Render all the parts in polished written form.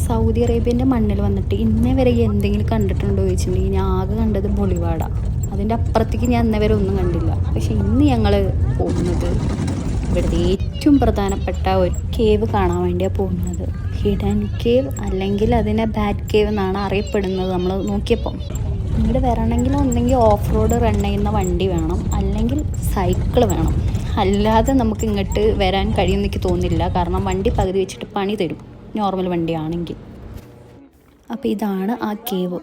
Saudi അറേബ്യൻ്റെ മണ്ണിൽ വന്നിട്ട് ഇന്നേ വരെ എന്തെങ്കിലും കണ്ടിട്ടുണ്ടോ ചോദിച്ചിട്ടുണ്ടെങ്കിൽ ഞാൻ ആകെ കണ്ടത് ബൊളിവാട. അതിൻ്റെ അപ്പുറത്തേക്ക് ഞാൻ ഇന്നേ വരെ ഒന്നും കണ്ടില്ല. പക്ഷെ ഇന്ന് ഞങ്ങൾ പോകുന്നത് ഇവിടുത്തെ ഏറ്റവും പ്രധാനപ്പെട്ട ഒരു കേവ് കാണാൻ വേണ്ടിയാണ് പോകുന്നത്. ഹിഡൻ കേവ്, അല്ലെങ്കിൽ അതിനെ ബാറ്റ് കേവ് എന്നാണ് അറിയപ്പെടുന്നത്. നമ്മൾ നോക്കിയപ്പോൾ ഇവിടെ വരണമെങ്കിൽ ഒന്നെങ്കിൽ ഓഫ് റോഡ് റൺ ചെയ്യുന്ന വണ്ടി വേണം, അല്ലെങ്കിൽ സൈക്കിൾ വേണം. അല്ലാതെ നമുക്ക് ഇങ്ങോട്ട് വരാൻ കഴിയുമെന്ന് എനിക്ക് തോന്നുന്നില്ല. കാരണം വണ്ടി പകുതി വെച്ചിട്ട് പണി തരും നോർമൽ വണ്ടിയാണെങ്കിൽ. അപ്പോൾ ഇതാണ് ആ കേവ്.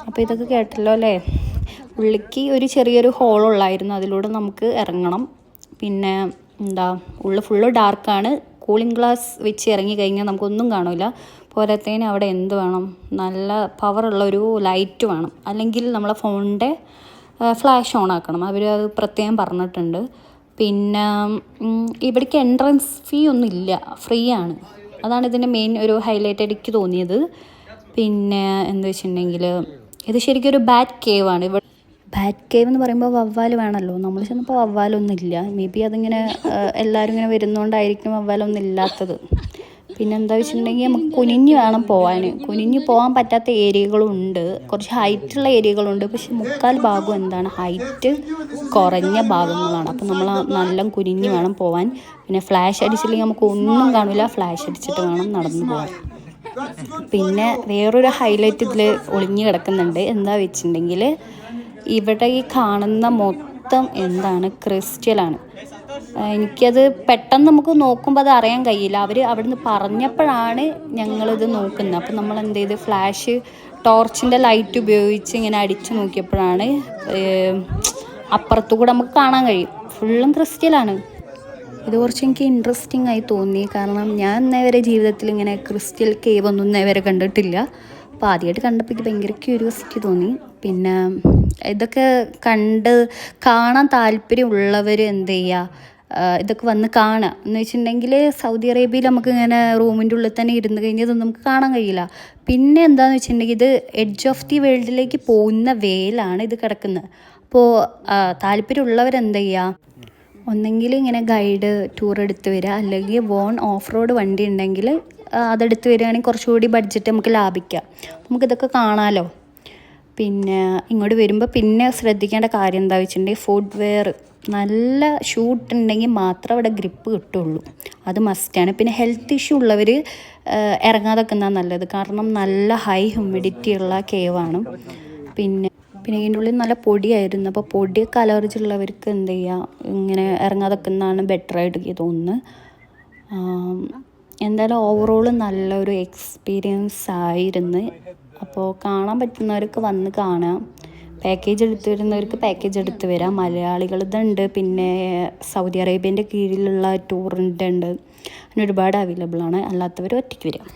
അപ്പോൾ ഇതൊക്കെ കേട്ടല്ലോ അല്ലേ. ഉള്ളിക്ക് ഒരു ചെറിയൊരു ഹോളുള്ളായിരുന്നു, അതിലൂടെ നമുക്ക് ഇറങ്ങണം. പിന്നെ എന്താ, ഉള്ളിൽ ഫുള്ള് ഡാർക്കാണ്. കൂളിംഗ് ഗ്ലാസ് വെച്ച് ഇറങ്ങി കഴിഞ്ഞാൽ നമുക്കൊന്നും കാണില്ല. പോരാത്തതിന് അവിടെ എന്ത് വേണം, നല്ല പവറുള്ളൊരു ലൈറ്റ് വേണം, അല്ലെങ്കിൽ നമ്മളെ ഫോണിൻ്റെ ഫ്ലാഷ് ഓൺ ആക്കണം. അവർ അത് പ്രത്യേകം പറഞ്ഞിട്ടുണ്ട്. പിന്നെ ഇവിടേക്ക് എൻട്രൻസ് ഫീ ഒന്നും ഇല്ല, ഫ്രീ ആണ്. അതാണ് ഇതിൻ്റെ മെയിൻ ഒരു ഹൈലൈറ്റ് എനിക്ക് തോന്നിയത്. പിന്നെ എന്താ വെച്ചിട്ടുണ്ടെങ്കിൽ ഇത് ശരിക്കും ഒരു ബാറ്റ് കേവ് ആണ്. ഇവിടെ ബാറ്റ് കേവ് എന്ന് പറയുമ്പോൾ വവ്വാൽ വേണമല്ലോ. നമ്മൾ ചെന്നപ്പോൾ വവ്വാലൊന്നുമില്ല. മേ ബി അതിങ്ങനെ എല്ലാവരും ഇങ്ങനെ വരുന്നതുകൊണ്ടായിരിക്കും വവ്വാലൊന്നും ഇല്ലാത്തത്. പിന്നെ എന്താ വെച്ചിട്ടുണ്ടെങ്കിൽ നമുക്ക് കുനിഞ്ഞ് വേണം പോകാൻ. കുനിഞ്ഞ് പോകാൻ പറ്റാത്ത ഏരിയകളും ഉണ്ട്, കുറച്ച് ഹൈറ്റുള്ള ഏരിയകളുണ്ട്. പക്ഷെ മുക്കാൽ ഭാഗം എന്താണ്, ഹൈറ്റ് കുറഞ്ഞ ഭാഗങ്ങളാണ്. അപ്പം നമ്മൾ നല്ല കുനിഞ്ഞ് വേണം പോകാൻ. പിന്നെ ഫ്ലാഷ് അടിച്ചില്ലെങ്കിൽ നമുക്ക് ഒന്നും കാണില്ല, ഫ്ലാഷ് അടിച്ചിട്ട് വേണം നടന്നു പോകാൻ. പിന്നെ വേറൊരു ഹൈലൈറ്റ് ഇതിൽ ഒളിഞ്ഞു കിടക്കുന്നുണ്ട്. എന്താ വെച്ചിട്ടുണ്ടെങ്കിൽ ഇവിടെ ഈ കാണുന്ന മൊത്തം എന്താണ്, ക്രിസ്റ്റലാണ്. എനിക്കത് പെട്ടെന്ന് നമുക്ക് നോക്കുമ്പോൾ അത് അറിയാൻ കഴിയില്ല. അവർ അവിടുന്ന് പറഞ്ഞപ്പോഴാണ് ഞങ്ങളിത് നോക്കുന്നത്. അപ്പം നമ്മൾ എന്ത് ചെയ്ത്, ഫ്ലാഷ് ടോർച്ചിൻ്റെ ലൈറ്റ് ഉപയോഗിച്ച് ഇങ്ങനെ അടിച്ചു നോക്കിയപ്പോഴാണ് അപ്പുറത്തുകൂടെ നമുക്ക് കാണാൻ കഴിയും. ഫുള്ളും ക്രിസ്റ്റലാണ്. ഇത് കുറച്ച് എനിക്ക് ഇൻട്രസ്റ്റിംഗ് ആയി തോന്നി. കാരണം ഞാൻ ഇന്നേവരെ ജീവിതത്തിൽ ഇങ്ങനെ ക്രിസ്റ്റൽ കേവ് ഒന്നും ഇന്നേവരെ കണ്ടിട്ടില്ല. അപ്പോൾ ആദ്യമായിട്ട് കണ്ടപ്പോൾ എനിക്ക് ഭയങ്കര ക്യൂരിയോസിറ്റി തോന്നി. പിന്നെ ഇതൊക്കെ കാണാൻ താല്പര്യമുള്ളവർ എന്ത് ചെയ്യുക, ഇതൊക്കെ വന്ന് കാണുക. എന്ന് വെച്ചിട്ടുണ്ടെങ്കിൽ സൗദി അറേബ്യയിൽ നമുക്ക് ഇങ്ങനെ റൂമിൻ്റെ ഉള്ളിൽ തന്നെ ഇരുന്ന് കഴിഞ്ഞാൽ ഇതൊന്നും നമുക്ക് കാണാൻ കഴിയില്ല. പിന്നെ എന്താണെന്ന് വെച്ചിട്ടുണ്ടെങ്കിൽ ഇത് എഡ്ജ് ഓഫ് ദി വേൾഡിലേക്ക് പോകുന്ന വേയിലാണ് ഇത് കിടക്കുന്നത്. അപ്പോൾ താല്പര്യമുള്ളവരെന്ത് ചെയ്യുക, ഒന്നെങ്കിൽ ഇങ്ങനെ ഗൈഡ് ടൂർ എടുത്ത് വരിക, അല്ലെങ്കിൽ ഓഫ് റോഡ് വണ്ടി ഉണ്ടെങ്കിൽ അതെടുത്ത് വരികയാണെങ്കിൽ കുറച്ചുകൂടി ബഡ്ജറ്റ് നമുക്ക് ലാഭിക്കാം. നമുക്കിതൊക്കെ കാണാമല്ലോ. പിന്നെ ഇങ്ങോട്ട് വരുമ്പോൾ പിന്നെ ശ്രദ്ധിക്കേണ്ട കാര്യം എന്താ വെച്ചിട്ടുണ്ടെങ്കിൽ ഫുഡ് വെയർ നല്ല ഷൂട്ട് ഉണ്ടെങ്കിൽ മാത്രം അവിടെ ഗ്രിപ്പ് കിട്ടുള്ളൂ. അത് മസ്റ്റാണ്. പിന്നെ ഹെൽത്ത് ഇഷ്യൂ ഉള്ളവർ ഇറങ്ങാതൊക്കെ എന്നാൽ നല്ലത്. കാരണം നല്ല ഹൈ ഹ്യൂമിഡിറ്റി ഉള്ള കേവാണ്. പിന്നെ ഇതിൻ്റെ ഉള്ളിൽ നല്ല പൊടിയായിരുന്നു. അപ്പോൾ പൊടിയൊക്കെ അലർജി ഉള്ളവർക്ക് എന്ത് ചെയ്യുക, ഇങ്ങനെ ഇറങ്ങാതൊക്കെ എന്നാണ് ബെറ്ററായിട്ട് എനിക്ക് തോന്നുന്നത്. എന്തായാലും ഓവറോൾ നല്ലൊരു എക്സ്പീരിയൻസ് ആയിരുന്നു. അപ്പോൾ കാണാൻ പറ്റുന്നവർക്ക് വന്ന് കാണാം. പാക്കേജ് എടുത്ത് വരുന്നവർക്ക് പാക്കേജ് എടുത്ത് വരാം. മലയാളികളുണ്ട്, പിന്നെ സൗദി അറേബ്യൻ്റെ കീഴിലുള്ള ടൂറിൻ്റെ ഉണ്ട്. അങ്ങനെ ഒരുപാട് അവൈലബിൾ ആണ്. അല്ലാത്തവർ ഒറ്റയ്ക്ക് വരാം.